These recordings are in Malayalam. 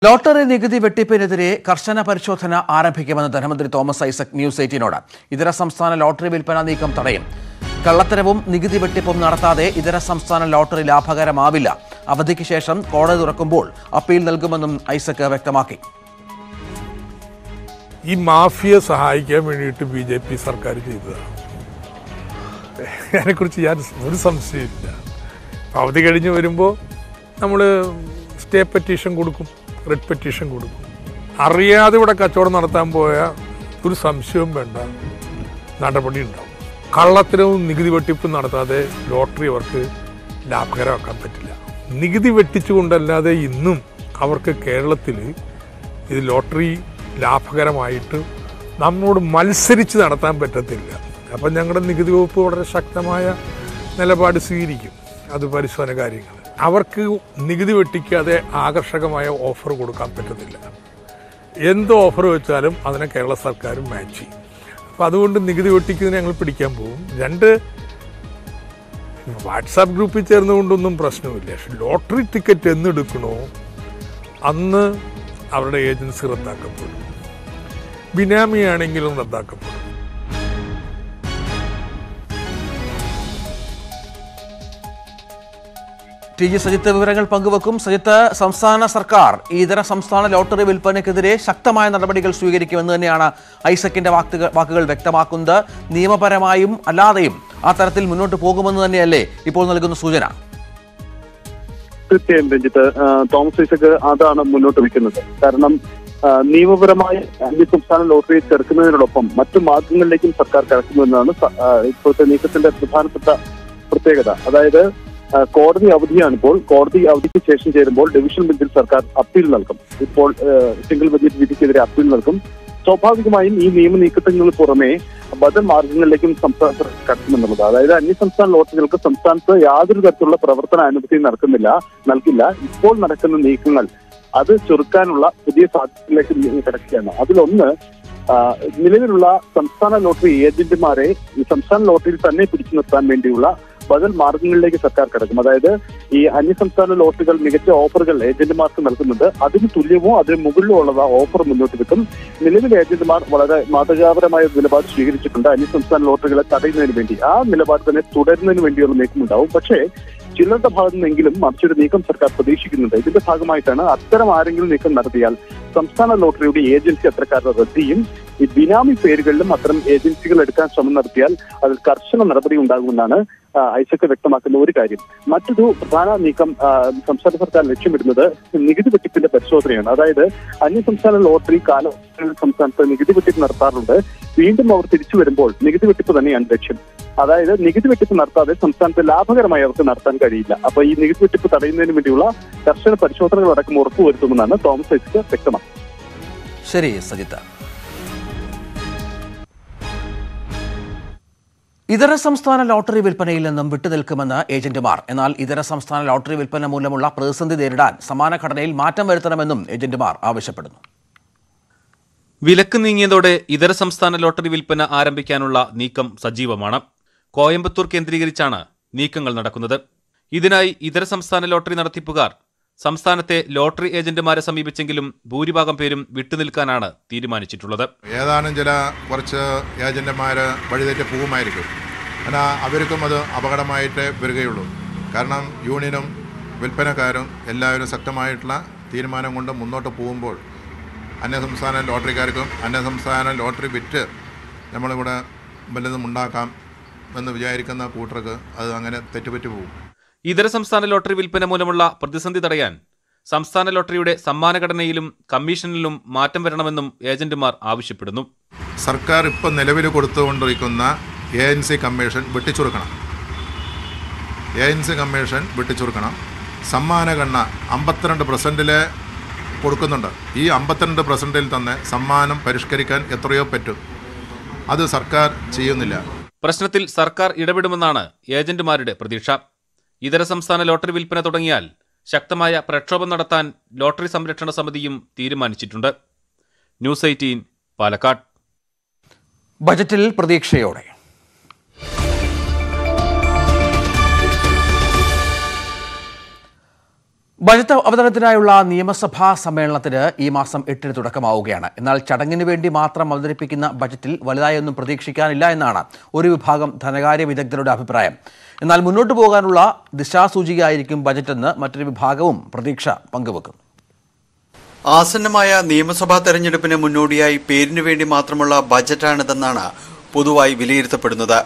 ലോട്ടറി നികുതി വെട്ടിപ്പിനെതിരെ കർശന പരിശോധന ആരംഭിക്കുമെന്ന് ധനമന്ത്രി തോമസ് ഐസക് ന്യൂസ് 18നോട്. ഇതര സംസ്ഥാന ലോട്ടറി വിൽപ്പന നീക്കം തടയും. കള്ളത്തരവും നികുതി വെട്ടിപ്പും നടത്താതെ ഇതര സംസ്ഥാന ലോട്ടറി ലാഭകരമാവില്ല. അവധിക്ക് ശേഷം കോടതി തുറക്കുമ്പോൾ അപ്പീൽ നൽകുമെന്നും ഐസക് വ്യക്തമാക്കി. ഈ മാഫിയെ സഹായിക്കാൻ വേണ്ടിയിട്ട് ബിജെപി സർക്കാർ ചെയ്തതാണ്. അതിനെക്കുറിച്ച് ഞാൻ ഒരു സംശയമില്ല. അവധി കഴിഞ്ഞ് വരുമ്പോൾ നമ്മൾ സ്റ്റേ പെറ്റീഷൻ കൊടുക്കും, റിട്ട് പെറ്റീഷൻ കൊടുക്കും. അറിയാതെ ഇവിടെ കച്ചവടം നടത്താൻ പോയാൽ ഒരു സംശയവും വേണ്ട, നടപടി ഉണ്ടാവും. കള്ളത്തരവും നികുതി വെട്ടിപ്പും നടത്താതെ ലോട്ടറി അവർക്ക് ലാഭകരമാക്കാൻ പറ്റില്ല. നികുതി വെട്ടിച്ചുകൊണ്ടല്ലാതെ ഇന്നും അവർക്ക് കേരളത്തിൽ ഇത് ലോട്ടറി ലാഭകരമായിട്ട് നമ്മളോട് മത്സരിച്ച് നടത്താൻ പറ്റത്തില്ല. അപ്പം ഞങ്ങളുടെ നികുതി വകുപ്പ് വളരെ ശക്തമായ നിലപാട് സ്വീകരിക്കും. അത് പരിശോധന കാര്യങ്ങൾ അവർക്ക് നികുതി വെട്ടിക്കാതെ ആകർഷകമായ ഓഫർ കൊടുക്കാൻ പറ്റത്തില്ല. എന്ത് ഓഫർ വെച്ചാലും അതിനെ കേരള സർക്കാരും മാച്ച് ചെയ്യും. അപ്പം അതുകൊണ്ട് നികുതി വെട്ടിക്കുന്നതിന് ഞങ്ങൾ പിടിക്കാൻ പോകും. രണ്ട്, വാട്സാപ്പ് ഗ്രൂപ്പിൽ ചേർന്നുകൊണ്ടൊന്നും പ്രശ്നമില്ല. പക്ഷെ ലോട്ടറി ടിക്കറ്റ് എന്നെടുക്കണോ അന്ന് അവരുടെ ഏജൻസി റദ്ദാക്കപ്പെടും. ബിനാമിയാണെങ്കിലും റദ്ദാക്കപ്പെടും. ടി ജി സജിത്ത് വിവരങ്ങൾ പങ്കുവെക്കും. സജിത്ത്, സംസ്ഥാന സർക്കാർ ഇതര സംസ്ഥാന ലോട്ടറി വിൽപ്പനയ്ക്കെതിരെ ശക്തമായ നടപടികൾ സ്വീകരിക്കുമെന്ന് തന്നെയാണ് ഐസക്കിന്റെ വാക്കുകൾ വ്യക്തമാക്കുന്നത്. നിയമപരമായും അല്ലാതെയും ആ തരത്തിൽ മുന്നോട്ട് പോകുമെന്ന് തന്നെയല്ലേ ഇപ്പോൾ നൽകുന്ന സൂചന? തീർച്ചയായും രഞ്ജിത്ത്, തോമസ് ഐസക് അതാണ് മുന്നോട്ട് വയ്ക്കുന്നത്. കാരണം നിയമപരമായ അന്യസംസ്ഥാന ലോട്ടറി ചേർക്കുന്നതിനോടൊപ്പം മറ്റു മാർഗങ്ങളിലേക്കും സർക്കാർ കടക്കുന്നുവെന്നാണ് ഇപ്പോഴത്തെ നീക്കത്തിന്റെ പ്രധാനപ്പെട്ട പ്രത്യേകത. അതായത് കോടതി അവധിയാണിപ്പോൾ. കോടതി അവധിക്ക് ശേഷം ചേരുമ്പോൾ ഡിവിഷൻ ബെഞ്ചിൽ സർക്കാർ അപ്പീൽ നൽകും. ഇപ്പോൾ സിംഗിൾ ബജറ്റ് വിധിക്കെതിരെ അപ്പീൽ നൽകും. സ്വാഭാവികമായും ഈ നിയമ നീക്കത്തിന് പുറമെ ബദൽ മാർഗങ്ങളിലേക്കും സംസ്ഥാന സർക്കാർ കടക്കുമെന്നുള്ളത്. അതായത് അന്യസംസ്ഥാന ലോട്ടറികൾക്ക് സംസ്ഥാനത്ത് യാതൊരു തരത്തിലുള്ള പ്രവർത്തന അനുമതി നൽകില്ല. ഇപ്പോൾ നടക്കുന്ന നീക്കങ്ങൾ അത് ചെറുക്കാനുള്ള പുതിയ സാധ്യതയിലേക്ക് കിടക്കുകയാണ്. അതിലൊന്ന്, നിലവിലുള്ള സംസ്ഥാന ലോട്ടറി ഏജന്റുമാരെ ഈ സംസ്ഥാന ലോട്ടറിയിൽ തന്നെ പിടിച്ചു നിർത്താൻ വേണ്ടിയുള്ള ബദൽ മാർഗങ്ങളിലേക്ക് സർക്കാർ കിടക്കും. അതായത് ഈ അന്യസംസ്ഥാന ലോട്ടറികൾ മികച്ച ഓഫറുകൾ ഏജന്റുമാർക്ക് നൽകുന്നുണ്ട്. അതിന് തുല്യമോ അതിന് മുകളിലോ ഉള്ള ഓഫർ മുന്നോട്ട് വെക്കും. നിലവിലെ ഏജന്റുമാർ വളരെ മാതൃകാപരമായ നിലപാട് സ്വീകരിച്ചിട്ടുണ്ട് അന്യസംസ്ഥാന ലോട്ടറികളെ തടയുന്നതിന് വേണ്ടി. ആ നിലപാട് തന്നെ തുടരുന്നതിന് വേണ്ടിയുള്ള നീക്കമുണ്ടാവും. പക്ഷേ ചിലരുടെ ഭാഗത്തു നിന്നെങ്കിലും മറിച്ചൊരു നീക്കം സർക്കാർ പ്രതീക്ഷിക്കുന്നുണ്ട്. ഇതിന്റെ ഭാഗമായിട്ടാണ് അത്തരം ആരെങ്കിലും നീക്കം നടത്തിയാൽ സംസ്ഥാന ലോട്ടറിയുടെ ഏജൻസി അത്തരക്കാരുടെ റദ്ദ് ചെയ്യും. ഈ ബിനാമി പേരുകളിലും അത്തരം ഏജൻസികൾ എടുക്കാൻ ശ്രമം നടത്തിയാൽ അതിൽ കർശന നടപടി ഉണ്ടാകുമെന്നാണ് ഐസക് വ്യക്തമാക്കുന്ന ഒരു കാര്യം. മറ്റൊരു പ്രധാന നീക്കം സംസ്ഥാന സർക്കാർ ലക്ഷ്യമിടുന്നത് നികുതി വെട്ടിപ്പിന്റെ പരിശോധനയാണ്. അതായത് അന്യസംസ്ഥാന ലോട്ടറി കാലങ്ങളിൽ സംസ്ഥാനത്ത് നികുതി വെട്ടിപ്പ് നടത്താറുണ്ട്. വീണ്ടും അവർ തിരിച്ചു വരുമ്പോൾ നികുതി വെട്ടിപ്പ് തന്നെയാണ് ലക്ഷ്യം. അതായത് നികുതി വെട്ടിപ്പ് നടത്താതെ സംസ്ഥാനത്ത് ലാഭകരമായി അവർക്ക് നടത്താൻ കഴിയില്ല. അപ്പൊ ഈ നികുതി വെട്ടിപ്പ് തടയുന്നതിന് വേണ്ടിയുള്ള കർശന പരിശോധനകളടക്കം ഉറപ്പുവരുത്തുമെന്നാണ് തോമസ് ഐസക് വ്യക്തമാക്കുന്നത്. ശരി സജിത്ത്. ഇതര സംസ്ഥാന ലോട്ടറി വിൽപ്പനയിൽ നിന്നും വിട്ടുനിൽക്കുമെന്ന് ഏജന്റുമാർ. എന്നാൽ ഇതര സംസ്ഥാന ലോട്ടറി വിൽപ്പന മൂലമുള്ള പ്രതിസന്ധി നേരിടാൻ സമാന ഘടനയിൽ മാറ്റം വരുത്തണമെന്നും ഏജന്റുമാർ ആവശ്യപ്പെടുന്നു. വിലക്ക് നീങ്ങിയതോടെ ഇതര സംസ്ഥാന ലോട്ടറി വിൽപ്പന ആരംഭിക്കാനുള്ള നീക്കം സജീവമാണ്. കോയമ്പത്തൂർ കേന്ദ്രീകരിച്ചാണ് നീക്കങ്ങൾ നടക്കുന്നത്. ഇതിനായി ഇതര സംസ്ഥാന ലോട്ടറി നടത്തിപ്പുകാർ സംസ്ഥാനത്തെ ലോട്ടറി ഏജന്റുമാരെ സമീപിച്ചെങ്കിലും ഭൂരിഭാഗം പേരും വിട്ടുനിൽക്കാനാണ് തീരുമാനിച്ചിട്ടുള്ളത്. ഏതാനും കുറച്ച് ഏജന്റുമാർ വഴിതെറ്റി പോകുമായിരിക്കും. എന്നാൽ അവർക്കും അത് അപകടമായിട്ട് വരികയുള്ളൂ. കാരണം യൂണിയനും വിൽപ്പനക്കാരും എല്ലാവരും ശക്തമായിട്ടുള്ള തീരുമാനം കൊണ്ട് മുന്നോട്ട് പോകുമ്പോൾ അന്യസംസ്ഥാന ലോട്ടറിക്കാർക്കും അന്യസംസ്ഥാന ലോട്ടറി വിറ്റ് നമ്മളിവിടെ വല്ലതും ഉണ്ടാക്കാം എന്ന് വിചാരിക്കുന്ന കൂട്ടർക്ക് അത് അങ്ങനെ തെറ്റുപറ്റി പോകും. ഇതര സംസ്ഥാന ലോട്ടറി വിൽപ്പന മൂലമുള്ള പ്രതിസന്ധി തടയാൻ സംസ്ഥാന ലോട്ടറിയുടെ സമ്മാനഘടനയിലും കമ്മീഷനിലും മാറ്റം വരണമെന്നും ഏജന്റുമാർ ആവശ്യപ്പെടുന്നു. സർക്കാർ ഇപ്പോൾ നിലവിൽ കൊടുത്തുകൊണ്ടിരിക്കുന്ന ഏജൻസി കമ്മീഷൻ വെട്ടിച്ചുറുക്കണം. സമ്മാനഘടന 52% കൊടുക്കുന്നുണ്ട്. ഈ 52%ൽ തന്നെ സമ്മാനം പരിഷ്കരിക്കാൻ എത്രയോ പറ്റും. അത് സർക്കാർ ചെയ്യുന്നില്ല. പ്രശ്നത്തിൽ സർക്കാർ ഇടപെടുമെന്നാണ് ഏജന്റുമാരുടെ പ്രതീക്ഷ. ഇതര സംസ്ഥാന ലോട്ടറി വിൽപ്പന തുടങ്ങിയാൽ ശക്തമായ പ്രക്ഷോഭം നടത്താൻ ലോട്ടറി സംരക്ഷണ സമിതിയും തീരുമാനിച്ചിട്ടുണ്ട്. ന്യൂസ് 18 പാലക്കാട്. ബജറ്റിൽ പ്രതീക്ഷയോടെ ബജറ്റ് അവതരണത്തിനായുള്ള നിയമസഭാ സമ്മേളനത്തിന് ഈ മാസം 8-ന് തുടക്കമാവുകയാണ്. എന്നാൽ ചടങ്ങിന് വേണ്ടി മാത്രം അവതരിപ്പിക്കുന്ന ബജറ്റിൽ വലുതായൊന്നും പ്രതീക്ഷിക്കാനില്ല എന്നാണ് ഒരു വിഭാഗം ധനകാര്യ വിദഗ്ധരുടെ അഭിപ്രായം. എന്നാൽ മുന്നോട്ടു പോകാനുള്ള ദിശാസൂചികയായിരിക്കും ബജറ്റെന്ന് മറ്റൊരു വിഭാഗവും പ്രതീക്ഷ പങ്കുവെക്കുന്നു. ആസന്നമായ നിയമസഭാ തെരഞ്ഞെടുപ്പിന് മുന്നോടിയായി പേരിനു വേണ്ടി മാത്രമുള്ള ബജറ്റാണിതെന്നാണ് പൊതുവായി വിലയിരുത്തപ്പെടുന്നത്.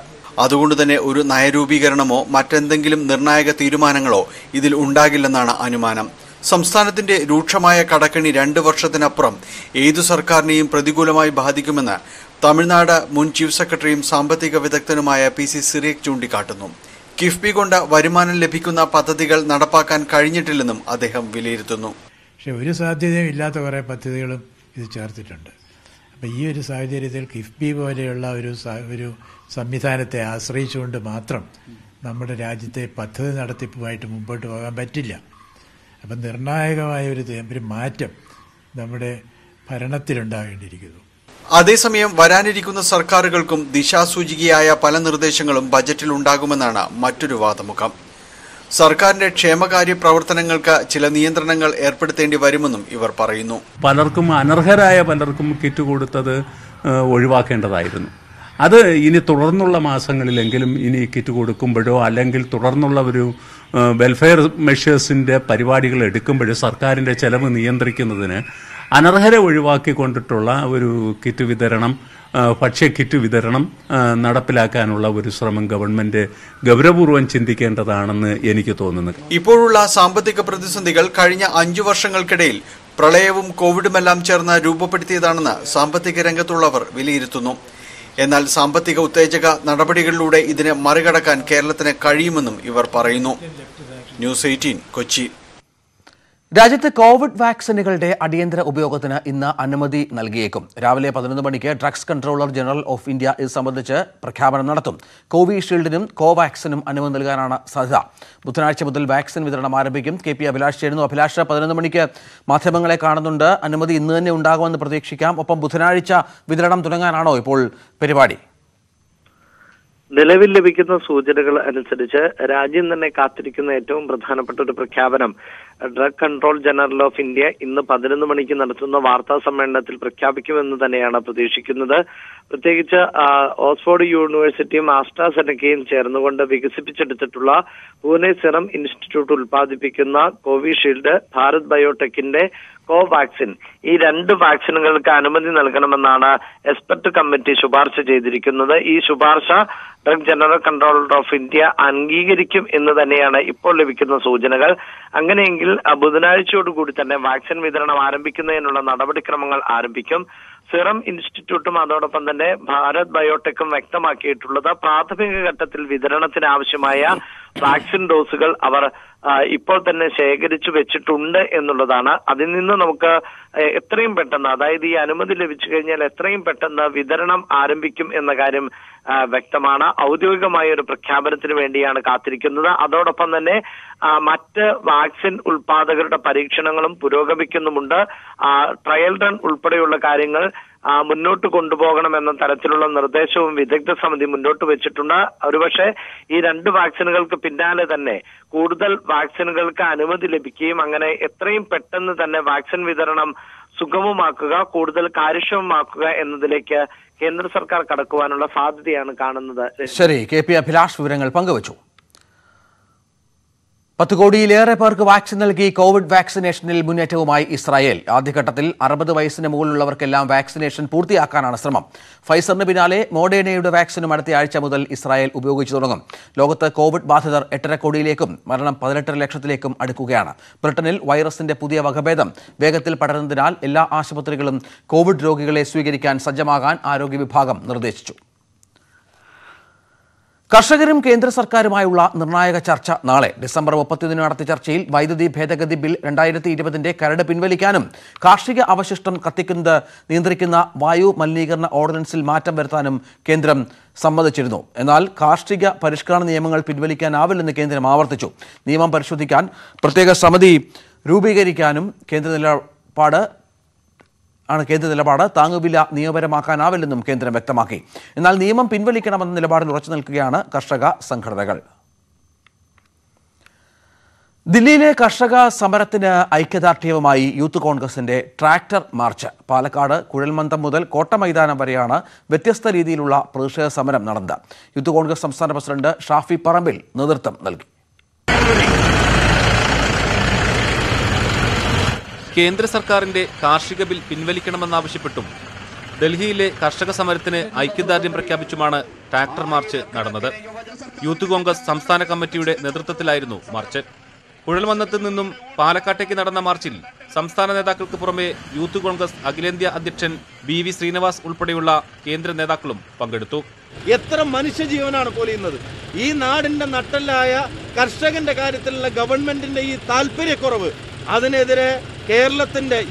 അതുകൊണ്ട് തന്നെ ഒരു നയരൂപീകരണമോ മറ്റെന്തെങ്കിലും നിർണായക തീരുമാനങ്ങളോ ഇതിൽ ഉണ്ടാകില്ലെന്നാണ് അനുമാനം. സംസ്ഥാനത്തിന്റെ രൂക്ഷമായ കടക്കണി 2 വർഷത്തിനപ്പുറം ഏതു സർക്കാരിനെയും പ്രതികൂലമായി ബാധിക്കുമെന്ന് തമിഴ്നാട് മുൻ ചീഫ് സെക്രട്ടറിയും സാമ്പത്തിക വിദഗ്ധനുമായ PC സിറിയക് ചൂണ്ടിക്കാട്ടുന്നു. കിഫ്ബി കൊണ്ട് വരുമാനം ലഭിക്കുന്ന പദ്ധതികൾ നടപ്പാക്കാൻ കഴിഞ്ഞിട്ടില്ലെന്നും അദ്ദേഹം വിലയിരുത്തുന്നു. പക്ഷെ ഒരു സാധ്യതയും ഇല്ലാത്ത കുറേ പദ്ധതികളും ഇത് ചേർത്തിട്ടുണ്ട്. അപ്പം ഈ ഒരു സാഹചര്യത്തിൽ കിഫ്ബി പോലെയുള്ള ഒരു സംവിധാനത്തെ ആശ്രയിച്ചുകൊണ്ട് മാത്രം നമ്മുടെ രാജ്യത്തെ പദ്ധതി നടത്തിപ്പുമായിട്ട് മുമ്പോട്ട് പോകാൻ പറ്റില്ല. അപ്പം നിർണായകമായ ഒരു മാറ്റം നമ്മുടെ ഭരണത്തിലുണ്ടാകേണ്ടിയിരിക്കുന്നു. അതേസമയം വരാനിരിക്കുന്ന സർക്കാരുകൾക്കും ദിശാസൂചികയായ പല നിർദ്ദേശങ്ങളും ബജറ്റിൽ ഉണ്ടാകുമെന്നാണ് മറ്റൊരു വാദമുഖം. സർക്കാരിന്റെ ക്ഷേമകാര്യ പ്രവർത്തനങ്ങൾക്ക് ചില നിയന്ത്രണങ്ങൾ ഏർപ്പെടുത്തേണ്ടി വരുമെന്നും ഇവർ പറയുന്നു. പലർക്കും അനർഹരായ പലർക്കും കിറ്റ് കൊടുത്തത് ഒഴിവാക്കേണ്ടതായിരുന്നു. അത് ഇനി തുടർന്നുള്ള മാസങ്ങളിലെങ്കിലും ഇനി കിറ്റ് കൊടുക്കുമ്പോഴോ അല്ലെങ്കിൽ തുടർന്നുള്ള ഒരു വെൽഫെയർ മെഷേഴ്സിന്റെ പരിപാടികൾ എടുക്കുമ്പോഴോ സർക്കാരിന്റെ ചെലവ് നിയന്ത്രിക്കുന്നതിന് അനർഹരെ ഒഴിവാക്കിക്കൊണ്ടിട്ടുള്ള ഒരു കിറ്റ് വിതരണം, ഭക്ഷ്യ കിറ്റ് വിതരണം നടപ്പിലാക്കാനുള്ള ഒരു ശ്രമം ഗവൺമെന്റ് ഗൗരവപൂർവ്വം ചിന്തിക്കേണ്ടതാണെന്ന് എനിക്ക് തോന്നുന്നു. ഇപ്പോഴുള്ള സാമ്പത്തിക പ്രതിസന്ധികൾ കഴിഞ്ഞ 5 വർഷങ്ങൾക്കിടയിൽ പ്രളയവും കോവിഡുമെല്ലാം ചേർന്ന് രൂപപ്പെടുത്തിയതാണെന്ന് സാമ്പത്തിക രംഗത്തുള്ളവർ വിലയിരുത്തുന്നു. എന്നാൽ സാമ്പത്തിക ഉത്തേജക നടപടികളിലൂടെ ഇതിനെ മറികടക്കാൻ കേരളത്തിന് കഴിയുമെന്നും ഇവർ പറയുന്നു. ന്യൂസ് 18 കൊച്ചി. രാജ്യത്ത് കോവിഡ് വാക്സിനുകളുടെ അടിയന്തര ഉപയോഗത്തിന് ഇന്ന് അനുമതി നൽകിയേക്കും. രാവിലെ 11 മണിക്ക് drugs controller general of India ഇത് സംബന്ധിച്ച് പ്രഖ്യാപനം നടത്തും. കോവിഷീൽഡിനും കോവാക്സിനും അനുമതി നൽകാനാണ് സാധ്യത. ബുധനാഴ്ച മുതൽ വാക്സിൻ വിതരണം ആരംഭിക്കും. KP അഭിലാഷ് ചേരുന്നു. അഭിലാഷ്, 11 മണിക്ക് മാധ്യമങ്ങളെ കാണുന്നുണ്ട്. അനുമതി ഇന്ന് തന്നെ ഉണ്ടാകുമെന്ന് പ്രതീക്ഷിക്കാം. ഒപ്പം ബുധനാഴ്ച വിതരണം തുടങ്ങാനാണോ ഇപ്പോൾ പരിപാടി? നിലവിൽ ലഭിക്കുന്ന സൂചനകൾ അനുസരിച്ച് രാജ്യം തന്നെ കാത്തിരിക്കുന്ന ഏറ്റവും പ്രധാനപ്പെട്ട ഒരു പ്രഖ്യാപനം drug control general of India ഇന്ന് 11 മണിക്ക് നടത്തുന്ന വാർത്താ സമ്മേളനത്തിൽ പ്രഖ്യാപിക്കുമെന്ന് തന്നെയാണ് പ്രതീക്ഷിക്കുന്നത്. പ്രത്യേകിച്ച് ഓക്സ്ഫോർഡ് യൂണിവേഴ്സിറ്റിയും ആസ്ട്രാസെനക്കയും ചേർന്നുകൊണ്ട് വികസിപ്പിച്ചെടുത്തിട്ടുള്ള പൂനെ സിറം ഇൻസ്റ്റിറ്റ്യൂട്ട് ഉൽപ്പാദിപ്പിക്കുന്ന കോവിഷീൽഡ്, ഭാരത് ബയോടെക്കിന്റെ കോവാക്സിൻ, ഈ 2 വാക്സിനുകൾക്ക് അനുമതി നൽകണമെന്നാണ് എക്സ്പെർട്ട് കമ്മിറ്റി ശുപാർശ ചെയ്തിരിക്കുന്നത്. ഈ ശുപാർശ drug general controller of India അംഗീകരിക്കും എന്ന് തന്നെയാണ് ഇപ്പോൾ ലഭിക്കുന്ന സൂചനകൾ. അങ്ങനെയെങ്കിൽ ബുധനാഴ്ചയോടുകൂടി തന്നെ വാക്സിൻ വിതരണം ആരംഭിക്കുന്നതിനുള്ള നടപടിക്രമങ്ങൾ ആരംഭിക്കും. സിറം ഇൻസ്റ്റിറ്റ്യൂട്ടും അതോടൊപ്പം തന്നെ ഭാരത് ബയോടെക്കും വ്യക്തമാക്കിയിട്ടുള്ളത് പ്രാഥമിക ഘട്ടത്തിൽ വിതരണത്തിന് ആവശ്യമായ വാക്സിൻ ഡോസുകൾ അവർ ഇപ്പോൾ തന്നെ ശേഖരിച്ചു വെച്ചിട്ടുണ്ട് എന്നുള്ളതാണ്. അതിൽ നിന്ന് നമുക്ക് എത്രയും പെട്ടെന്ന്, അതായത് ഈ അനുമതി ലഭിച്ചു കഴിഞ്ഞാൽ എത്രയും പെട്ടെന്ന് വിതരണം ആരംഭിക്കും എന്ന കാര്യം വ്യക്തമാണ്. ഔദ്യോഗികമായ ഒരു പ്രഖ്യാപനത്തിന് വേണ്ടിയാണ് കാത്തിരിക്കുന്നത്. അതോടൊപ്പം തന്നെ മറ്റ് വാക്സിൻ ഉൽപാദകരുടെ പരീക്ഷണങ്ങളും പുരോഗമിക്കുന്നുമുണ്ട്. ട്രയൽ റൺ ഉൾപ്പെടെയുള്ള കാര്യങ്ങൾ മുന്നോട്ട് കൊണ്ടുപോകണമെന്ന തരത്തിലുള്ള നിർദ്ദേശവും വിദഗ്ധ സമിതി മുന്നോട്ട് വെച്ചിട്ടുണ്ട്. ഒരുപക്ഷെ ഈ 2 വാക്സിനുകൾക്ക് പിന്നാലെ തന്നെ കൂടുതൽ വാക്സിനുകൾക്ക് അനുമതി ലഭിക്കുകയും അങ്ങനെ എത്രയും പെട്ടെന്ന് തന്നെ വാക്സിൻ വിതരണം സുഗമമാക്കുക, കൂടുതൽ കാര്യക്ഷമമാക്കുക എന്നതിലേക്ക് കേന്ദ്ര സർക്കാർ കടക്കുവാനുള്ള സാധ്യതയാണ് കാണുന്നത്. ശരി, KP അഭിലാഷ് വിവരങ്ങൾ പങ്കുവച്ചു. 10 കോടിയിലേറെ പേർക്ക് വാക്സിൻ നൽകി കോവിഡ് വാക്സിനേഷനിൽ മുന്നേറ്റവുമായി ഇസ്രായേൽ. ആദ്യഘട്ടത്തിൽ 60 വയസ്സിന് മുകളിലുള്ളവർക്കെല്ലാം വാക്സിനേഷൻ പൂർത്തിയാക്കാനാണ് ശ്രമം. ഫൈസറിന് പിന്നാലെ മോഡേണയുടെ വാക്സിനും അടുത്ത ആഴ്ച മുതൽ ഇസ്രായേൽ ഉപയോഗിച്ചു തുടങ്ങും. ലോകത്ത് കോവിഡ് ബാധിതർ 8.5 കോടിയിലേക്കും മരണം 18 ലക്ഷത്തിലേക്കും അടുക്കുകയാണ്. ബ്രിട്ടനിൽ വൈറസിന്റെ പുതിയ വകഭേദം വേഗത്തിൽ പടരുന്നതിനാൽ എല്ലാ ആശുപത്രികളും കോവിഡ് രോഗികളെ സ്വീകരിക്കാൻ സജ്ജമാകാൻ ആരോഗ്യ വിഭാഗം നിർദ്ദേശിച്ചു. കർഷകരും കേന്ദ്ര സർക്കാരുമായുള്ള നിർണായക ചർച്ച നാളെ. ഡിസംബർ 30 നടത്തിയ ചർച്ചയിൽ വൈദ്യുതി ഭേദഗതി ബിൽ 2020 കരട് പിൻവലിക്കാനും കാർഷിക അവശിഷ്ടം കത്തിക്കുന്നത് നിയന്ത്രിക്കുന്ന വായു മലിനീകരണ ഓർഡിനൻസിൽ മാറ്റം വരുത്താനും കേന്ദ്രം സമ്മതിച്ചിരുന്നു. എന്നാൽ കാർഷിക പരിഷ്കരണ നിയമങ്ങൾ പിൻവലിക്കാനാവില്ലെന്ന് കേന്ദ്രം ആവർത്തിച്ചു. നിയമം പരിശോധിക്കാൻ പ്രത്യേക സമിതി രൂപീകരിക്കാനും കേന്ദ്ര നിലപാട്. താങ്ങുവില നിയമപരമാക്കാനാവില്ലെന്നും കേന്ദ്രം വ്യക്തമാക്കി. എന്നാൽ നിയമം പിൻവലിക്കണമെന്ന നിലപാടിൽ ഉറച്ചു നിൽക്കുകയാണ് കർഷക സംഘടനകൾ. ദില്ലിയിലെ കർഷക സമരത്തിന് ഐക്യദാർഢ്യവുമായി യൂത്ത് കോൺഗ്രസിന്റെ ട്രാക്ടർ മാർച്ച്. പാലക്കാട് കുഴൽമന്ദം മുതൽ കോട്ട മൈതാനം വരെയാണ് വ്യത്യസ്ത രീതിയിലുള്ള പ്രതിഷേധ സമരം നടന്നത്. യൂത്ത് കോൺഗ്രസ് സംസ്ഥാന പ്രസിഡന്റ് ഷാഫി പറമ്പിൽ നേതൃത്വം നൽകി. കേന്ദ്ര സർക്കാരിന്റെ കാർഷിക ബിൽ പിൻവലിക്കണമെന്നാവശ്യപ്പെട്ടും ഡൽഹിയിലെ കർഷക സമരത്തിന് ഐക്യദാർഢ്യം പ്രഖ്യാപിച്ചുമാണ് ട്രാക്ടർ മാർച്ച് നടന്നത്. യൂത്ത് കോൺഗ്രസ് സംസ്ഥാന കമ്മിറ്റിയുടെ നേതൃത്വത്തിലായിരുന്നു മാർച്ച്. കുഴൽമന്ദത്ത് നിന്നും പാലക്കാട്ടേക്ക് നടന്ന മാർച്ചിൽ സംസ്ഥാന നേതാക്കൾക്ക് പുറമെ യൂത്ത് കോൺഗ്രസ് അഖിലേന്ത്യാ അധ്യക്ഷൻ BV ശ്രീനിവാസ് ഉൾപ്പെടെയുള്ള കേന്ദ്ര നേതാക്കളും പങ്കെടുത്തു. എത്ര മനുഷ്യജീവനാണ് പൊലിയുന്നത്! ഈ നാടിന്റെ നട്ടെല്ലായ കർഷകന്റെ കാര്യത്തിലുള്ള ഗവൺമെന്റിന്റെ ഈ താല്പര്യക്കുറവ്, അതിനെതിരെ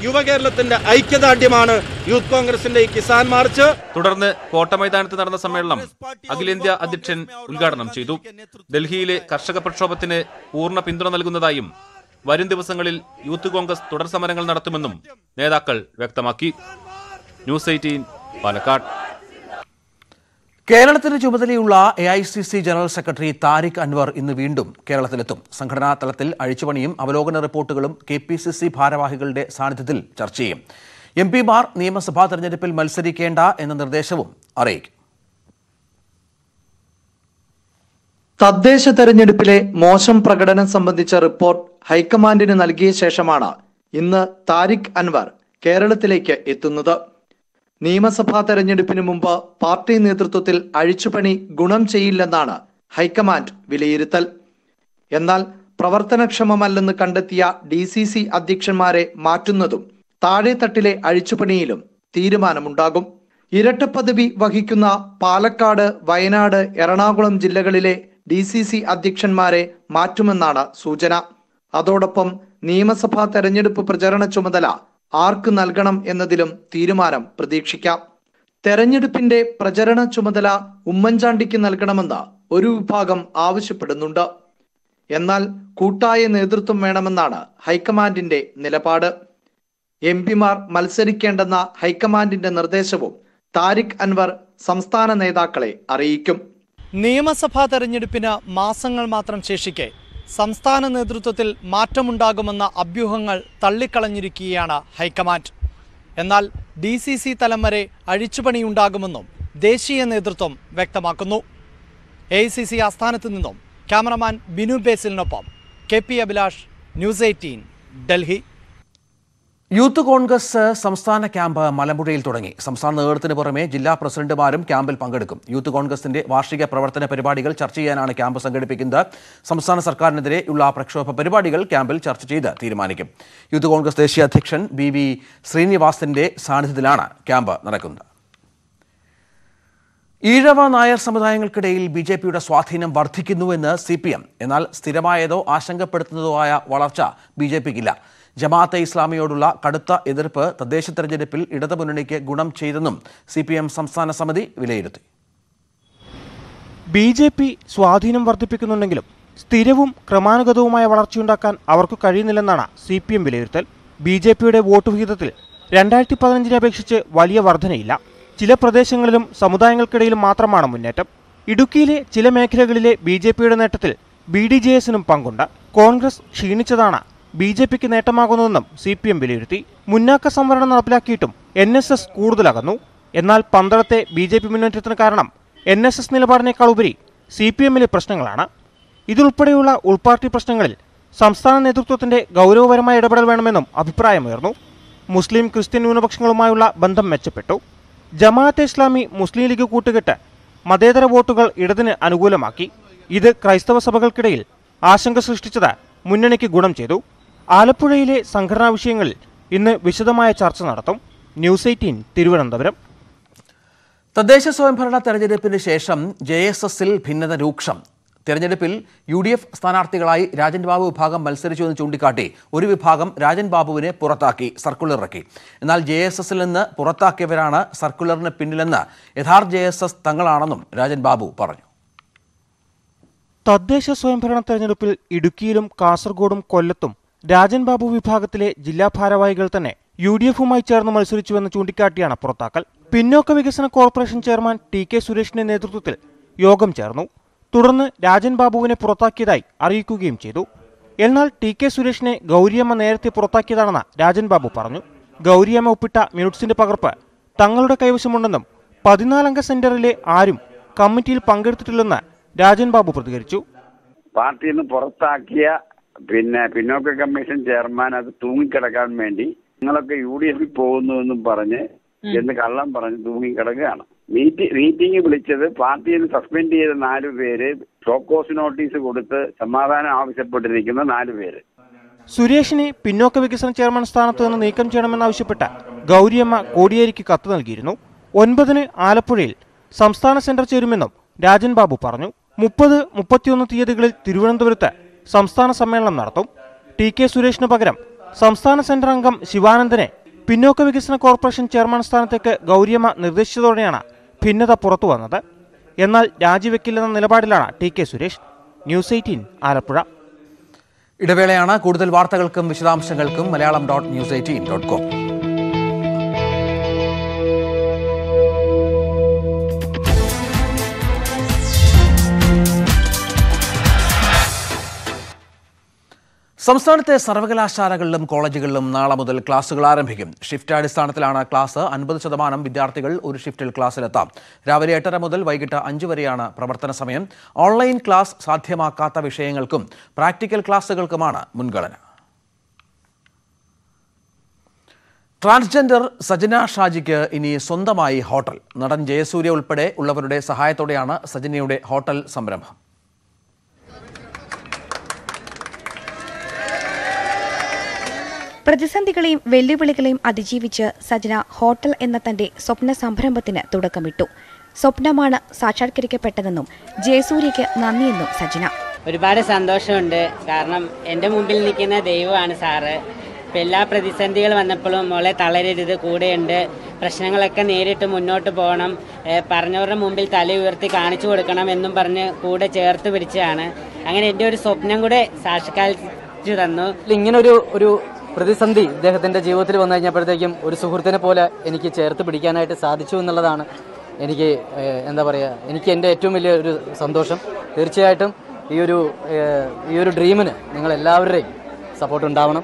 യുവകേരളത്തിന്റെ ഐക്യദാർഢ്യമാണ് യൂത്ത് കോൺഗ്രസിന്റെ ഈ കിസാൻ മാർച്ച്. തുടർന്ന് കോട്ട മൈതാനത്ത് നടന്ന സമ്മേളനം അഖിലേന്ത്യാ അധ്യക്ഷൻ ഉദ്ഘാടനം ചെയ്തു. ഡൽഹിയിലെ കർഷക പ്രക്ഷോഭത്തിന് പൂർണ്ണ പിന്തുണ നൽകുന്നതായും വരും ദിവസങ്ങളിൽ യൂത്ത് കോൺഗ്രസ് തുടർ സമരങ്ങൾ നടത്തുമെന്നും നേതാക്കൾ വ്യക്തമാക്കി. ന്യൂസ് 18 പാലക്കാട്. കേരളത്തിന് ചുമതലയുള്ള AICC general secretary Tariq Anwar ഇന്ന് വീണ്ടും കേരളത്തിലെത്തും. സംഘടനാ തലത്തിൽ അഴിച്ചുപണിയും അവലോകന റിപ്പോർട്ടുകളും KPCC ഭാരവാഹികളുടെ സാന്നിധ്യത്തിൽ ചർച്ച ചെയ്യും. MP-മാർ നിയമസഭാ തെരഞ്ഞെടുപ്പിൽ മത്സരിക്കേണ്ട എന്ന നിർദ്ദേശവും അറിയിക്കും. തദ്ദേശ തെരഞ്ഞെടുപ്പിലെ മോശം പ്രകടനം സംബന്ധിച്ച റിപ്പോർട്ട് ഹൈക്കമാൻഡിന് നൽകിയ ശേഷമാണ് ഇന്ന് താരിഖ് അൻവർ കേരളത്തിലേക്ക് എത്തുന്നത്. നിയമസഭാ തെരഞ്ഞെടുപ്പിന് മുമ്പ് പാർട്ടി നേതൃത്വത്തിൽ അഴിച്ചുപണി ഗുണം ചെയ്യില്ലെന്നാണ് ഹൈക്കമാൻഡ് വിലയിരുത്തൽ. എന്നാൽ പ്രവർത്തനക്ഷമമല്ലെന്ന് കണ്ടെത്തിയ DCC അധ്യക്ഷന്മാരെ മാറ്റുന്നതും താഴെത്തട്ടിലെ അഴിച്ചുപണിയിലും തീരുമാനമുണ്ടാകും. ഇരട്ടപ്പദവി വഹിക്കുന്ന പാലക്കാട്, വയനാട്, എറണാകുളം ജില്ലകളിലെ DCC അധ്യക്ഷന്മാരെ മാറ്റുമെന്നാണ് സൂചന. അതോടൊപ്പം നിയമസഭാ തെരഞ്ഞെടുപ്പ് പ്രചരണ ചുമതല ആർക്ക് നൽകണം എന്നതിലും തീരുമാനം പ്രതീക്ഷിക്കാം. തെരഞ്ഞെടുപ്പിന്റെ പ്രചരണ ചുമതല ഉമ്മൻചാണ്ടിക്ക് നൽകണമെന്ന് ഒരു വിഭാഗം ആവശ്യപ്പെടുന്നുണ്ട്. എന്നാൽ കൂട്ടായ നേതൃത്വം വേണമെന്നാണ് ഹൈക്കമാൻഡിന്റെ നിലപാട്. MP-മാർ മത്സരിക്കേണ്ടെന്ന ഹൈക്കമാൻഡിന്റെ നിർദ്ദേശവും താരിഖ് അൻവർ സംസ്ഥാന നേതാക്കളെ അറിയിക്കും. നിയമസഭാ തെരഞ്ഞെടുപ്പിന് മാസങ്ങൾ മാത്രം ശേഷിക്കെ സംസ്ഥാന നേതൃത്വത്തിൽ മാറ്റമുണ്ടാകുമെന്ന അഭ്യൂഹങ്ങൾ തള്ളിക്കളഞ്ഞിരിക്കുകയാണ് ഹൈക്കമാൻഡ്. എന്നാൽ DCC തലം വരെ അഴിച്ചുപണിയുണ്ടാകുമെന്നും ദേശീയ നേതൃത്വം വ്യക്തമാക്കുന്നു. AICC ആസ്ഥാനത്ത് നിന്നും ക്യാമറമാൻ ബിനു ബേസിലിനൊപ്പം KP Abhilash, news 18 Delhi. Youth Congress സംസ്ഥാന ക്യാമ്പ് മലമ്പുഴയിൽ തുടങ്ങി. സംസ്ഥാന നേതൃത്വത്തിന് പുറമെ ജില്ലാ പ്രസിഡന്റുമാരും ക്യാമ്പിൽ പങ്കെടുക്കും. യൂത്ത് കോൺഗ്രസിന്റെ വാർഷിക പ്രവർത്തന പരിപാടികൾ ചർച്ച ചെയ്യാനാണ് ക്യാമ്പ് സംഘടിപ്പിക്കുന്നത്. സംസ്ഥാന സർക്കാരിനെതിരെയുള്ള പ്രക്ഷോഭ പരിപാടികൾ ക്യാമ്പിൽ ചർച്ച ചെയ്ത് തീരുമാനിക്കും. യൂത്ത് കോൺഗ്രസ് ദേശീയ അധ്യക്ഷൻ BV ശ്രീനിവാസിന്റെ സാന്നിധ്യത്തിലാണ് ക്യാമ്പ് നടക്കുന്നത്. ഈഴവ നായർ സമുദായങ്ങൾക്കിടയിൽ BJPയുടെ സ്വാധീനം വർദ്ധിക്കുന്നുവെന്ന് CPM. എന്നാൽ സ്ഥിരമായതോ ആശങ്കപ്പെടുത്തുന്നതോ ആയ വളർച്ച BJPക്കില്ല. ജമാഅത്തെ ഇസ്ലാമിയോടുള്ള കടുത്ത എതിർപ്പ് തദ്ദേശ തെരഞ്ഞെടുപ്പിൽ ഇടതുമുന്നണിക്ക് ഗുണം ചെയ്തെന്നും CPM സംസ്ഥാന സമിതി വിലയിരുത്തി. BJP സ്വാധീനം വർദ്ധിപ്പിക്കുന്നുണ്ടെങ്കിലും സ്ഥിരവും ക്രമാനുഗതവുമായ വളർച്ചയുണ്ടാക്കാൻ അവർക്ക് കഴിയുന്നില്ലെന്നാണ് CPM വിലയിരുത്തൽ. BJPയുടെ വോട്ട് വിഹിതത്തിൽ 2015 അപേക്ഷിച്ച് വലിയ വർധനയില്ല. ചില പ്രദേശങ്ങളിലും സമുദായങ്ങൾക്കിടയിലും മാത്രമാണ് മുന്നേറ്റം. ഇടുക്കിയിലെ ചില മേഖലകളിലെ BJPയുടെ നേട്ടത്തിൽ BDJSനും പങ്കുണ്ട്. കോൺഗ്രസ് ക്ഷീണിച്ചതാണ് BJPക്ക് നേട്ടമാകുന്നതെന്നും CPM വിലയിരുത്തി. മുന്നാക്ക സംവരണം നടപ്പിലാക്കിയിട്ടും NSS കൂടുതലകന്നു. എന്നാൽ പന്തളത്തെ BJP മുന്നേറ്റത്തിന് കാരണം NSS നിലപാടിനേക്കാൾ ഉപരി CPMലെ പ്രശ്നങ്ങളാണ്. ഇതുൾപ്പെടെയുള്ള ഉൾപാർട്ടി പ്രശ്നങ്ങളിൽ സംസ്ഥാന നേതൃത്വത്തിന്റെ ഗൗരവപരമായ ഇടപെടൽ വേണമെന്നും അഭിപ്രായമുയർന്നു. മുസ്ലിം ക്രിസ്ത്യൻ ന്യൂനപക്ഷങ്ങളുമായുള്ള ബന്ധം മെച്ചപ്പെട്ടു. ജമാഅത്തെ ഇസ്ലാമി മുസ്ലിം ലീഗ് കൂട്ടുകെട്ട് മതേതര വോട്ടുകൾ ഇടതിന് അനുകൂലമാക്കി. ഇത് ക്രൈസ്തവ സഭകൾക്കിടയിൽ ആശങ്ക സൃഷ്ടിച്ചത് മുന്നണിക്ക് ഗുണം ചെയ്തു. ആലപ്പുഴയിലെ സംഘടനാ വിഷയങ്ങളിൽ ഇന്ന് വിശദമായ ചർച്ച നടത്തും. ന്യൂസ് 18 തിരുവനന്തപുരം. തദ്ദേശ സ്വയംഭരണ തെരഞ്ഞെടുപ്പിന് ശേഷം JSSൽ ഭിന്നത രൂക്ഷം. തെരഞ്ഞെടുപ്പിൽ UDF സ്ഥാനാർത്ഥികളായി രാജൻ ബാബു വിഭാഗം മത്സരിച്ചുവെന്ന് ചൂണ്ടിക്കാട്ടി ഒരു വിഭാഗം രാജൻ ബാബുവിനെ പുറത്താക്കി സർക്കുലർ ഇറക്കി. എന്നാൽ JSSൽ നിന്ന് പുറത്താക്കിയവരാണ് സർക്കുലറിന് പിന്നിലെന്ന് യഥാർത്ഥ JSS തങ്ങളാണെന്നും രാജൻ ബാബു പറഞ്ഞു. തദ്ദേശ സ്വയംഭരണ തെരഞ്ഞെടുപ്പിൽ ഇടുക്കിയിലും കാസർഗോഡും കൊല്ലത്തും രാജൻ ബാബു വിഭാഗത്തിലെ ജില്ലാ ഭാരവാഹികൾ തന്നെ UDFുമായി ചേർന്ന് മത്സരിച്ചുവെന്ന് ചൂണ്ടിക്കാട്ടിയാണ് പുറത്താക്കൽ. പിന്നോക്ക വികസന കോർപ്പറേഷൻ ചെയർമാൻ TK സുരേഷിന്റെ നേതൃത്വത്തിൽ യോഗം ചേർന്നു. തുടർന്ന് രാജൻ ബാബുവിനെ പുറത്താക്കിയതായി അറിയിക്കുകയും ചെയ്തു. എന്നാൽ ടി കെ സുരേഷിനെ ഗൗരിയമ്മ നേരത്തെ പുറത്താക്കിയതാണെന്ന് രാജൻ ബാബു പറഞ്ഞു. ഗൗരിയമ്മ ഒപ്പിട്ട മിനിറ്റ്സിന്റെ പകർപ്പ് തങ്ങളുടെ കൈവശമുണ്ടെന്നും 14-അംഗ സെന്ററിലെ ആരും കമ്മിറ്റിയിൽ പങ്കെടുത്തിട്ടില്ലെന്ന് രാജൻ ബാബു പ്രതികരിച്ചു. പാർട്ടിയിൽ നിന്ന് പുറത്താക്കിയ പിന്നോക്ക കമ്മീഷൻ ചെയർമാൻ അത് തൂങ്ങിക്കിടക്കാൻ വേണ്ടി നിങ്ങളൊക്കെ UDF പോകുന്നു എന്നും പറഞ്ഞ് എന്ന് കള്ളം പറഞ്ഞ് തൂങ്ങിക്കിടക്കുകയാണ്. മീറ്റിംഗ് വിളിച്ചത് പാർട്ടിയിൽ നിന്ന് സസ്പെൻഡ് ചെയ്ത 4 പേര്, ഷോക്കോസ് നോട്ടീസ് കൊടുത്ത് സമാധാനം ആവശ്യപ്പെട്ടിരിക്കുന്ന 4 പേര്. സുരേഷിനെ പിന്നോക്ക വികസന ചെയർമാൻ സ്ഥാനത്ത് നിന്ന് നീക്കം ചെയ്യണമെന്നാവശ്യപ്പെട്ട് ഗൗരിയമ്മ കോടിയേരിക്ക് കത്ത് നൽകിയിരുന്നു. 9-ന് ആലപ്പുഴയിൽ സംസ്ഥാന സെന്റർ ചേരുമെന്നും രാജൻ ബാബു പറഞ്ഞു. 30, 31 തീയതികളിൽ തിരുവനന്തപുരത്ത് സംസ്ഥാന സമ്മേളനം നടത്തും. ടി കെ സുരേഷിന് പകരം സംസ്ഥാന സെന്റർ അംഗം ശിവാനന്ദനെ പിന്നോക്ക വികസന കോർപ്പറേഷൻ ചെയർമാൻ സ്ഥാനത്തേക്ക് ഗൗരിയമ്മ നിർദ്ദേശിച്ചതോടെയാണ് ഭിന്നത പുറത്തു വന്നത്. എന്നാൽ രാജിവെക്കില്ലെന്ന നിലപാടിലാണ് T K Suresh. News 18 Alappuzha. ഇടവേളയാണ്. കൂടുതൽ വാർത്തകൾക്കും വിശദാംശങ്ങൾക്കും malayalam.news18.com. സംസ്ഥാനത്തെ സർവകലാശാലകളിലും കോളേജുകളിലും നാളെ മുതൽ ക്ലാസുകൾ ആരംഭിക്കും. ഷിഫ്റ്റ് അടിസ്ഥാനത്തിലാണ് ക്ലാസ്. 50% വിദ്യാർത്ഥികൾ ഒരു ഷിഫ്റ്റിൽ ക്ലാസ്സിലെത്താം. രാവിലെ 8:30 മുതൽ വൈകിട്ട് 5 വരെയാണ് പ്രവർത്തന സമയം. ഓൺലൈൻ ക്ലാസ് സാധ്യമാക്കാത്ത വിഷയങ്ങൾക്കും പ്രാക്ടിക്കൽ ക്ലാസുകൾക്കുമാണ് മുൻഗണന. ട്രാൻസ്ജെൻഡർ സജന ഷാജിക്ക് ഇനി സ്വന്തമായി ഹോട്ടൽ. നടൻ ജയസൂര്യ ഉൾപ്പെടെ ഉള്ളവരുടെ സഹായത്തോടെയാണ് സജനയുടെ ഹോട്ടൽ സംരംഭം. പ്രതിസന്ധികളെയും വെല്ലുവിളികളെയും അതിജീവിച്ച് സജന ഹോട്ടൽ എന്ന തന്റെ സ്വപ്ന സംരംഭത്തിന് തുടക്കമിട്ടു. സ്വപ്നമാണ് സാക്ഷാത്കരിക്കപ്പെട്ടതെന്നും ജയസൂര്യയ്ക്ക് നന്ദിയെന്നും സജന. ഒരുപാട് സന്തോഷമുണ്ട്. കാരണം എൻ്റെ മുമ്പിൽ നിൽക്കുന്ന ദൈവമാണ് സാറ്. ഇപ്പം എല്ലാ പ്രതിസന്ധികൾ വന്നപ്പോഴും മോളെ തളരരുത്, കൂടെയുണ്ട്, പ്രശ്നങ്ങളൊക്കെ നേരിട്ട് മുന്നോട്ട് പോകണം, പറഞ്ഞവരുടെ മുമ്പിൽ തല ഉയർത്തി കാണിച്ചു കൊടുക്കണം എന്നും പറഞ്ഞ് കൂടെ ചേർത്ത് പിടിച്ചതാണ്. അങ്ങനെ എൻ്റെ ഒരു സ്വപ്നം കൂടെ സാക്ഷാത്കരിച്ചു തന്നു. ഇങ്ങനൊരു പ്രതിസന്ധി ഇദ്ദേഹത്തിൻ്റെ ജീവിതത്തിൽ വന്നു കഴിഞ്ഞപ്പോഴത്തേക്കും ഒരു സുഹൃത്തിനെ പോലെ എനിക്ക് ചേർത്ത് പിടിക്കാനായിട്ട് സാധിച്ചു എന്നുള്ളതാണ് എനിക്ക് എനിക്ക് എൻ്റെ ഏറ്റവും വലിയ ഒരു സന്തോഷം. തീർച്ചയായിട്ടും ഈ ഒരു ഡ്രീമിന് നിങ്ങളെല്ലാവരുടെയും സപ്പോർട്ട് ഉണ്ടാവണം.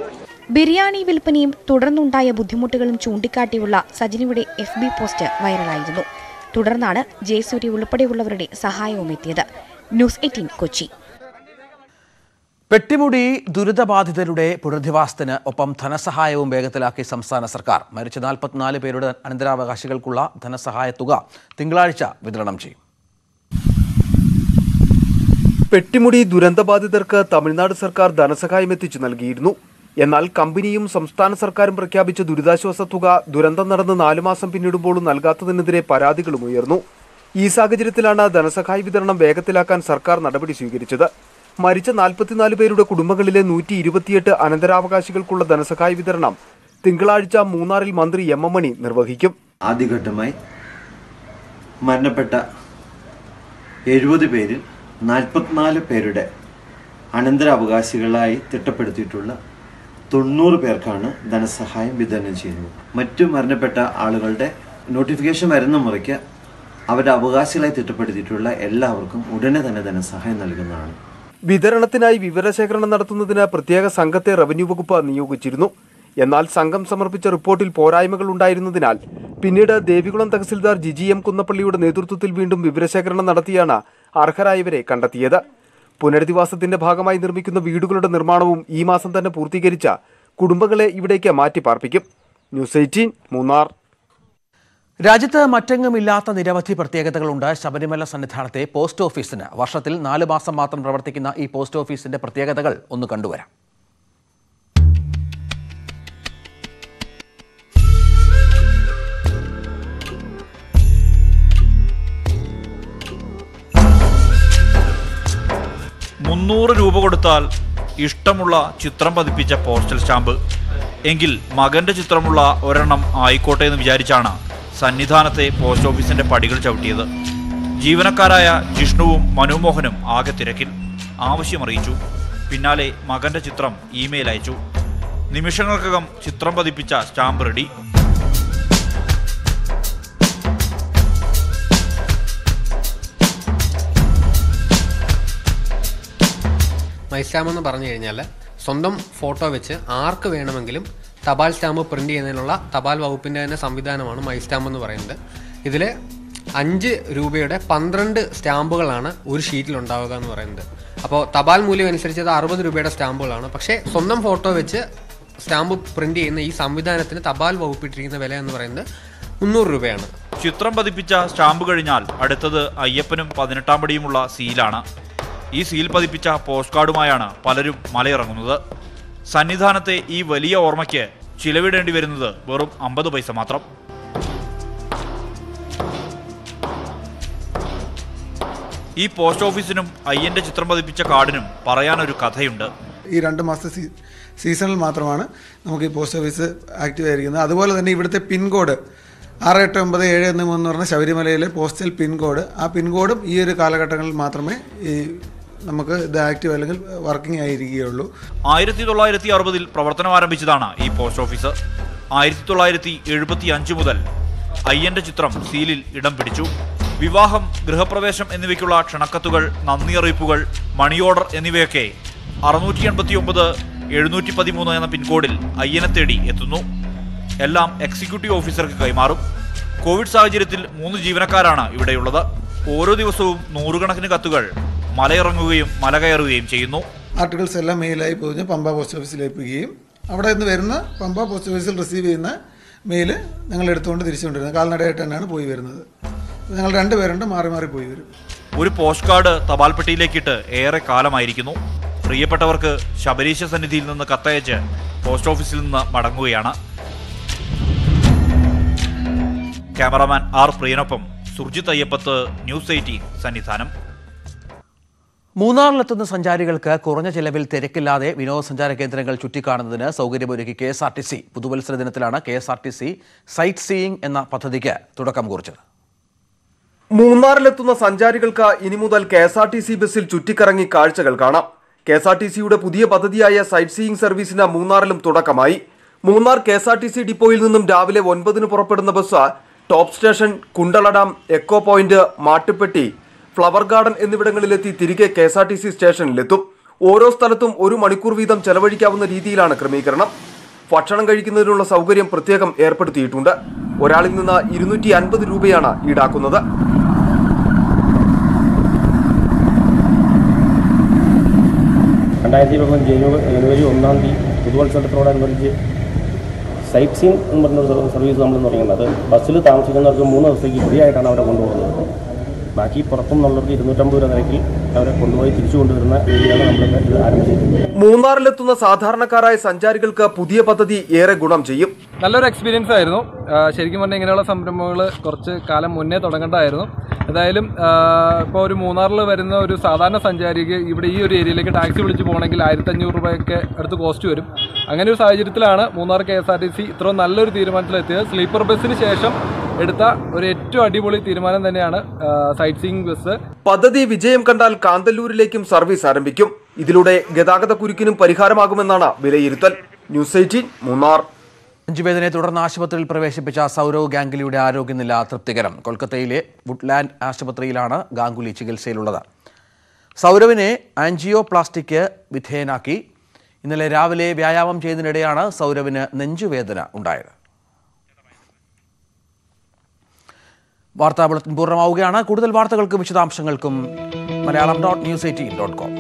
ബിരിയാണി വിൽപ്പനയും തുടർന്നുണ്ടായ ബുദ്ധിമുട്ടുകളും ചൂണ്ടിക്കാട്ടിയുള്ള സജനയുടെ FB പോസ്റ്റ് വൈറലായിരുന്നു. തുടർന്നാണ് ജയസൂര്യ ഉൾപ്പെടെയുള്ളവരുടെ സഹായവും എത്തിയത്. ന്യൂസ് 18 കൊച്ചി. പെട്ടിമുടി ദുരിതബാധിതരുടെ പുനരധിവാസത്തിന് ഒപ്പം ധനസഹായവും വേഗത്തിലാക്കി സംസ്ഥാന സർക്കാർ. മരിച്ച 44 പേരുടെ അനന്തരാവകാശികൾക്കുള്ള ധനസഹായ തുക തിങ്കളാഴ്ച വിതരണം ചെയ്യും. പെട്ടിമുടി ദുരന്തബാധിതർക്ക് തമിഴ്നാട് സർക്കാർ ധനസഹായം എത്തിച്ചു നൽകിയിരുന്നു. എന്നാൽ കമ്പനിയും സംസ്ഥാന സർക്കാരും പ്രഖ്യാപിച്ച ദുരിതാശ്വാസ തുക ദുരന്തം നടന്ന് 4 മാസം പിന്നിടുമ്പോഴും നൽകാത്തതിനെതിരെ പരാതികളും ഉയർന്നു. ഈ സാഹചര്യത്തിലാണ് ധനസഹായ വിതരണം വേഗത്തിലാക്കാൻ സർക്കാർ നടപടി സ്വീകരിച്ചത്. മരിച്ച 44 പേരുടെ കുടുംബങ്ങളിലെ 128 അനന്തരാവകാശികൾക്കുള്ള ധനസഹായ വിതരണം തിങ്കളാഴ്ച മൂന്നാറിൽ മന്ത്രി M. M. മണി നിർവഹിക്കും. ആദ്യഘട്ടമായി മരണപ്പെട്ട 70 പേരിൽ 44 പേരുടെ അനന്തരാവകാശികളായി തിട്ടപ്പെടുത്തിയിട്ടുള്ള 90 പേർക്കാണ് ധനസഹായം വിതരണം ചെയ്യുന്നത്. മറ്റു മരണപ്പെട്ട ആളുകളുടെ നോട്ടിഫിക്കേഷൻ വരുന്ന മുറയ്ക്ക് അവരുടെ അവകാശികളായി തിട്ടപ്പെടുത്തിയിട്ടുള്ള എല്ലാവർക്കും ഉടനെ തന്നെ ധനസഹായം നൽകുന്നതാണ്. വിതരണത്തിനായി വിവരശേഖരണം നടത്തുന്നതിന് പ്രത്യേക സംഘത്തെ റവന്യൂ വകുപ്പ് നിയോഗിച്ചിരുന്നു. എന്നാൽ സംഘം സമർപ്പിച്ച റിപ്പോർട്ടിൽ പോരായ്മകൾ ഉണ്ടായിരുന്നതിനാൽ പിന്നീട് ദേവികുളം തഹസിൽദാർ ജിജി M. കുന്നപ്പള്ളിയുടെ നേതൃത്വത്തിൽ വീണ്ടും വിവരശേഖരണം നടത്തിയാണ് അർഹരായവരെ കണ്ടെത്തിയത്. പുനരധിവാസത്തിന്റെ ഭാഗമായി നിർമ്മിക്കുന്ന വീടുകളുടെ നിർമ്മാണവും ഈ മാസം തന്നെ പൂർത്തീകരിച്ച കുടുംബങ്ങളെ ഇവിടേക്ക് മാറ്റി പാർപ്പിക്കും. ന്യൂസ് 18 മൂന്നാർ. രാജ്യത്ത് മറ്റെങ്ങുമില്ലാത്ത നിരവധി പ്രത്യേകതകളുണ്ട് ശബരിമല സന്നിധാനത്തെ പോസ്റ്റ് ഓഫീസിന്. വർഷത്തിൽ 4 മാസം മാത്രം പ്രവർത്തിക്കുന്ന ഈ പോസ്റ്റ് ഓഫീസിന്റെ പ്രത്യേകതകൾ ഒന്ന് കണ്ടുവരാം. ₹300 കൊടുത്താൽ ഇഷ്ടമുള്ള ചിത്രം പതിപ്പിച്ച പോസ്റ്റൽ സ്റ്റാമ്പ്. എങ്കിൽ മകന്റെ ചിത്രമുള്ള ഒരെണ്ണം ആയിക്കോട്ടെ എന്ന് വിചാരിച്ചാണ് സന്നിധാനത്തെ പോസ്റ്റ് ഓഫീസിന്റെ പടികൾ ചവിട്ടിയത്. ജീവനക്കാരായ ജിഷ്ണുവും മനുമോഹനും ആകെ തിരക്കിൽ. ആവശ്യമറിയിച്ചു. പിന്നാലെ മകന്റെ ചിത്രം ഇമെയിൽ അയച്ചു. നിമിഷങ്ങൾക്കകം ചിത്രം പതിപ്പിച്ച സ്റ്റാമ്പ് റെഡി. മൈസ്റ്റാമ്പ് എന്ന് പറഞ്ഞു കഴിഞ്ഞാൽ സ്വന്തം ഫോട്ടോ വെച്ച് ആർക്ക് വേണമെങ്കിലും തപാൽ സ്റ്റാമ്പ് പ്രിൻ്റ് ചെയ്യുന്നതിനുള്ള തപാൽ വകുപ്പിൻ്റെ തന്നെ സംവിധാനമാണ് മൈ സ്റ്റാമ്പ് എന്ന് പറയുന്നത്. ഇതിൽ 5 രൂപയുടെ 12 സ്റ്റാമ്പുകളാണ് ഒരു ഷീറ്റിൽ ഉണ്ടാവുക എന്ന് പറയുന്നത്. അപ്പോൾ തപാൽ മൂല്യം അനുസരിച്ച് അത് 60 രൂപയുടെ സ്റ്റാമ്പുകളാണ്. പക്ഷേ സ്വന്തം ഫോട്ടോ വെച്ച് സ്റ്റാമ്പ് പ്രിൻ്റ് ചെയ്യുന്ന ഈ സംവിധാനത്തിന് തപാൽ വകുപ്പിട്ടിരിക്കുന്ന വില എന്ന് പറയുന്നത് 300 രൂപയാണ്. ചിത്രം പതിപ്പിച്ച സ്റ്റാമ്പ് കഴിഞ്ഞാൽ അടുത്തത് അയ്യപ്പനും 18-ാം പടിയുമുള്ള സീലാണ്. ഈ സീൽ പതിപ്പിച്ച പോസ്റ്റ് കാർഡുമായാണ് പലരും മലയിറങ്ങുന്നത്. സന്നിധാനത്തെ ഈ വലിയ ഓർമ്മയ്ക്ക് ചിലവിടേണ്ടി വരുന്നത് വെറും 50 പൈസ മാത്രം. ഈ പോസ്റ്റ് ഓഫീസിനും അയ്യന്റെ ചിത്രം പതിപ്പിച്ച കാർഡിനും പറയാനൊരു കഥയുണ്ട്. ഈ 2 മാസത്തെ സീസണിൽ മാത്രമാണ് നമുക്ക് ഈ പോസ്റ്റ് ഓഫീസ് ആക്റ്റീവ് ആയിരിക്കുന്നത്. അതുപോലെ തന്നെ ഇവിടുത്തെ പിൻകോഡ് 689713 എന്ന് പറഞ്ഞ ശബരിമലയിലെ പോസ്റ്റൽ പിൻകോഡ്, ആ പിൻകോഡും ഈ ഒരു കാലഘട്ടങ്ങളിൽ മാത്രമേ ഈ നമുക്ക് ഇത് ആക്റ്റീവ് അല്ലെങ്കിൽ വർക്കിംഗ് ആയിരിക്കുകയുള്ളൂ. 1960-ൽ പ്രവർത്തനം ആരംഭിച്ചതാണ് ഈ പോസ്റ്റ് ഓഫീസ്. 1975 മുതൽ അയ്യന്റെ ചിത്രം സീലിൽ ഇടം പിടിച്ചു. വിവാഹം, ഗൃഹപ്രവേശം എന്നിവയ്ക്കുള്ള ക്ഷണക്കത്തുകൾ, നന്ദി അറിയിപ്പുകൾ, മണി ഓർഡർ എന്നിവയൊക്കെ 689 713 എന്ന പിൻകോഡിൽ അയ്യനെ തേടി എത്തുന്നു. എല്ലാം എക്സിക്യൂട്ടീവ് ഓഫീസർക്ക് കൈമാറും. കോവിഡ് സാഹചര്യത്തിൽ 3 ജീവനക്കാരാണ് ഇവിടെയുള്ളത്. ഓരോ ദിവസവും 100 കണക്കിന് കത്തുകൾ മലയിറങ്ങുകയും മല കയറുകയും ചെയ്യുന്നു. ആർട്ടിക്കിൾസ് എല്ലാം മെയിലായി പോയി പമ്പ പോസ്റ്റ് ഓഫീസിൽ ഏൽപ്പിക്കുകയും അവിടെ നിന്ന് വരുന്ന പമ്പ പോസ്റ്റ് ഓഫീസിൽ റിസീവ് ചെയ്യുന്ന മെയിൽ ഞങ്ങൾ എടുത്തുകൊണ്ട് തിരിച്ചുകൊണ്ടിരുന്നത്. കാൽനടയായിട്ട് തന്നെയാണ് പോയി വരുന്നത്. ഞങ്ങൾ 2 പേരുണ്ട്, മാറി മാറി പോയി വരും. ഒരു പോസ്റ്റ് കാർഡ് തപാൽ പെട്ടിയിലേക്കിട്ട് ഏറെ കാലമായിരിക്കുന്നു. പ്രിയപ്പെട്ടവർക്ക് ശബരീശ സന്നിധിയിൽ നിന്ന് കത്തയച്ച് പോസ്റ്റ് ഓഫീസിൽ നിന്ന് മടങ്ങുകയാണ്. ക്യാമറാമാൻ ആർ പ്രിയനൊപ്പം സുർജിത് അയ്യപ്പത്ത്, ന്യൂസ് 18 സന്നിധാനം. മൂന്നാറിലെത്തുന്ന സഞ്ചാരികൾക്ക് കുറഞ്ഞ ചെലവിൽ തിരക്കില്ലാതെ വിനോദസഞ്ചാര കേന്ദ്രങ്ങൾ ചുറ്റിക്കാണുന്നതിന് സൗകര്യമൊരുക്കി KSRTC. പുതുവത്സര ദിനത്തിലാണ് KSRTC സൈറ്റ് സീയിങ് എന്ന പദ്ധതിക്ക് തുടക്കം കുറിച്ചത്. മൂന്നാറിലെത്തുന്ന സഞ്ചാരികൾക്ക് ഇനി മുതൽ KSRTC ബസ്സിൽ ചുറ്റിക്കറങ്ങി കാഴ്ചകൾ കാണാം. KSRTCയുടെ പുതിയ പദ്ധതിയായ സൈറ്റ് സീയിങ് സർവീസിന് മൂന്നാറിലും തുടക്കമായി. മൂന്നാർ KSRTC ഡിപ്പോയിൽ നിന്നും രാവിലെ 9-ന് പുറപ്പെടുന്ന bus top station, Kundala dam, echo point, Mattupetty, flower garden എന്നിവിടങ്ങളിലെത്തി തിരികെ KSRTC സ്റ്റേഷനിലെത്തും. ഓരോ സ്ഥലത്തും 1 മണിക്കൂർ വീതം ചെലവഴിക്കാവുന്ന രീതിയിലാണ് ക്രമീകരണം. ഭക്ഷണം കഴിക്കുന്നതിനുള്ള സൗകര്യം പ്രത്യേകം ഏർപ്പെടുത്തിയിട്ടുണ്ട്. ഒരാളിൽ നിന്ന് 250 രൂപയാണ് ഈടാക്കുന്നത്. ജനുവരി 1-ാം തീയതി പുതുവത്സരത്തോടനുബന്ധിച്ച് സൈറ്റ് സീയിങ് എന്ന് പറഞ്ഞൊരു സർവീസ് നമ്മൾ തുടങ്ങുന്നത്. ബസ്സിൽ താമസിക്കുന്നവർക്ക് 3 ദിവസത്തേക്ക് ഫ്രീ ആയിട്ടാണ് അവരെ കൊണ്ടുപോകുന്നത്. ബാക്കി പുറത്തുനിന്നുള്ളവർക്ക് 250 രൂപ നിരക്കിൽ അവരെ കൊണ്ടുപോയി തിരിച്ചു കൊണ്ടുവരുന്ന രീതിയാണ് നമ്മൾ ഇത് ആരംഭിച്ചിരിക്കുന്നത്. മൂന്നാറിലെത്തുന്ന സാധാരണക്കാരായ സഞ്ചാരികൾക്ക് പുതിയ പദ്ധതി ഏറെ ഗുണം ചെയ്യും. നല്ലൊരു എക്സ്പീരിയൻസ് ആയിരുന്നു. ശരിക്കും പറഞ്ഞാൽ ഇങ്ങനെയുള്ള സംരംഭങ്ങൾ കുറച്ച് കാലം മുന്നേ തുടങ്ങേണ്ടതായിരുന്നു. ഏതായാലും ഇപ്പോൾ ഒരു മൂന്നാറിൽ വരുന്ന ഒരു സാധാരണ സഞ്ചാരിക്ക് ഇവിടെ ഈ ഒരു ഏരിയയിലേക്ക് ടാക്സി വിളിച്ച് പോകണമെങ്കിൽ 1500 രൂപയൊക്കെ അടുത്ത് കോസ്റ്റ് വരും. അങ്ങനെ ഒരു സാഹചര്യത്തിലാണ് മൂന്നാർ KSRTC ഇത്രയും നല്ലൊരു തീരുമാനത്തിലെത്തിയത്. സ്ലീപ്പർ ബസ്സിന് ശേഷം എടുത്ത ഒരു ഏറ്റവും അടിപൊളി തീരുമാനം തന്നെയാണ് സൈറ്റ് സീയിങ് ബസ്. പദ്ധതി വിജയം കണ്ടാൽ കാന്തല്ലൂരിലേക്കും സർവീസ് ആരംഭിക്കും. ഇതിലൂടെ ഗതാഗത കുരുക്കിനും പരിഹാരമാകുമെന്നാണ് വിലയിരുത്തൽ. ന്യൂസ് 18 മൂന്നാർ. നെഞ്ചുവേദനയെ തുടർന്ന് ആശുപത്രിയിൽ പ്രവേശിപ്പിച്ച സൗരവ് ഗാംഗുലിയുടെ ആരോഗ്യനില തൃപ്തികരം. കൊൽക്കത്തയിലെ വുഡ്ലാൻഡ് ആശുപത്രിയിലാണ് ഗാംഗുലി ചികിത്സയിലുള്ളത്. സൗരവിനെ ആൻജിയോപ്ലാസ്റ്റിക്ക് വിധേയനാക്കി. ഇന്നലെ രാവിലെ വ്യായാമം ചെയ്യുന്നതിനിടെയാണ് സൗരവിന് നെഞ്ചുവേദന ഉണ്ടായത്. വാർത്താ ബുള്ളറ്റിൻ പൂർണ്ണമാവുകയാണ്. കൂടുതൽ വാർത്തകൾക്കും വിശദാംശങ്ങൾക്കും Malayalam.news18.com.